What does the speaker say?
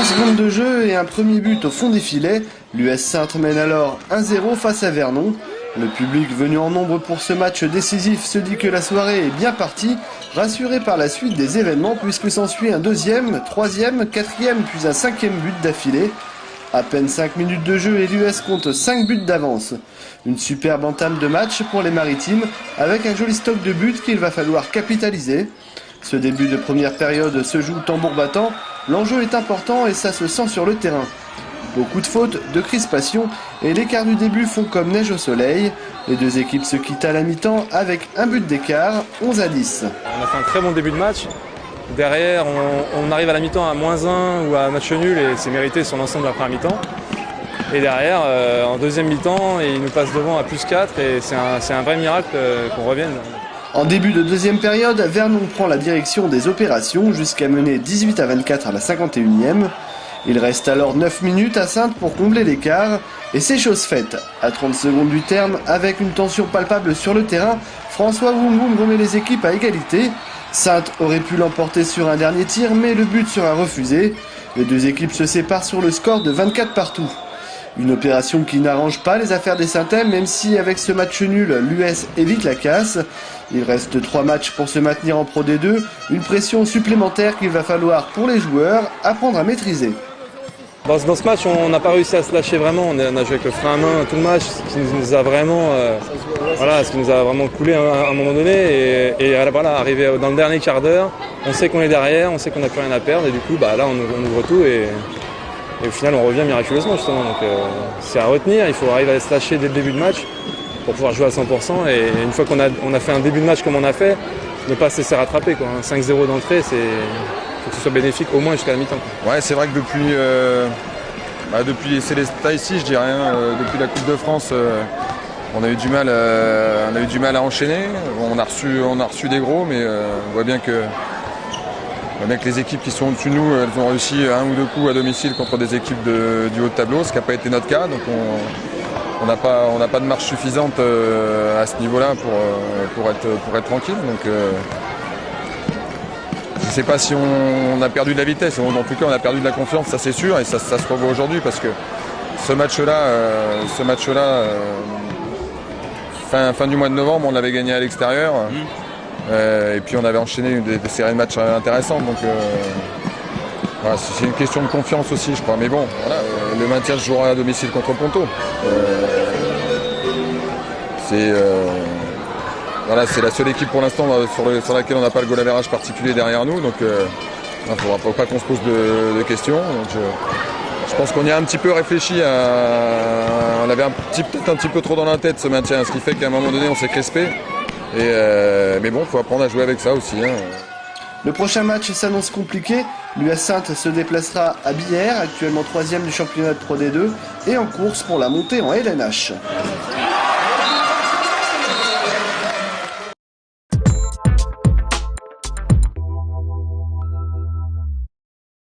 20 secondes de jeu et un premier but au fond des filets. L'US Saintes mène alors 1-0 face à Vernon. Le public venu en nombre pour ce match décisif se dit que la soirée est bien partie, rassuré par la suite des événements puisque s'ensuit un deuxième, troisième, quatrième puis un cinquième but d'affilée. À peine 5 minutes de jeu et l'US compte 5 buts d'avance. Une superbe entame de match pour les Maritimes avec un joli stock de buts qu'il va falloir capitaliser. Ce début de première période se joue tambour battant, l'enjeu est important et ça se sent sur le terrain. Beaucoup de fautes, de crispation et l'écart du début font comme neige au soleil. Les deux équipes se quittent à la mi-temps avec un but d'écart, 11-10. On a fait un très bon début de match. Derrière, on arrive à la mi-temps à -1 ou à match nul et c'est mérité sur l'ensemble de la première mi-temps. Et derrière, en deuxième mi-temps, il nous passe devant à +4 et c'est un vrai miracle qu'on revienne. En début de deuxième période, Vernon prend la direction des opérations jusqu'à mener 18-24 à la 51e. Il reste alors 9 minutes à Saintes pour combler l'écart et c'est chose faite. À 30 secondes du terme, avec une tension palpable sur le terrain, François Woum remet les équipes à égalité. Saintes aurait pu l'emporter sur un dernier tir, mais le but sera refusé. Les deux équipes se séparent sur le score de 24 partout. Une opération qui n'arrange pas les affaires des Saintais, même si avec ce match nul, l'US évite la casse. Il reste 3 matchs pour se maintenir en Pro D2, une pression supplémentaire qu'il va falloir pour les joueurs apprendre à maîtriser. Dans ce match, on n'a pas réussi à se lâcher vraiment. On a joué avec le frein à main tout le match, ce qui nous a vraiment, coulé à un moment donné. Et voilà, arrivé dans le dernier quart d'heure, on sait qu'on est derrière, on sait qu'on n'a plus rien à perdre. Et du coup, là, on ouvre tout et au final, on revient miraculeusement justement. Donc, c'est à retenir. Il faut arriver à se lâcher dès le début de match pour pouvoir jouer à 100%. Et une fois qu'on a fait un début de match comme on a fait, ne pas se laisser rattraper. 5-0 d'entrée, c'est... Il faut que ce soit bénéfique au moins jusqu'à la mi-temps. Ouais, c'est vrai que depuis Célestat ici, je dirais, depuis la Coupe de France, on a eu du mal à enchaîner. On a reçu des gros, mais on voit bien que les équipes qui sont au-dessus de nous, elles ont réussi 1 ou 2 coups à domicile contre des équipes du haut de tableau, ce qui n'a pas été notre cas. Donc on n'a pas de marge suffisante à ce niveau-là pour être tranquille. Donc, je ne sais pas si on a perdu de la vitesse, en tout cas on a perdu de la confiance, ça c'est sûr, et ça se revoit aujourd'hui parce que ce match-là, fin du mois de novembre, on l'avait gagné à l'extérieur, et puis on avait enchaîné des séries de matchs intéressantes, donc voilà, c'est une question de confiance aussi je crois, mais bon, voilà, le maintien se jouera à domicile contre Ponto. Voilà, c'est la seule équipe pour l'instant sur laquelle on n'a pas le goal average particulier derrière nous, donc il ne faudra pas qu'on se pose de questions. Donc, je pense qu'on y a un petit peu réfléchi, on avait peut-être un petit peu trop dans la tête ce maintien, ce qui fait qu'à un moment donné on s'est crispé. Mais bon, il faut apprendre à jouer avec ça aussi. Le prochain match s'annonce compliqué. L'US Saintes se déplacera à Billère, actuellement 3e du championnat de Pro D2, et en course pour la montée en LNH.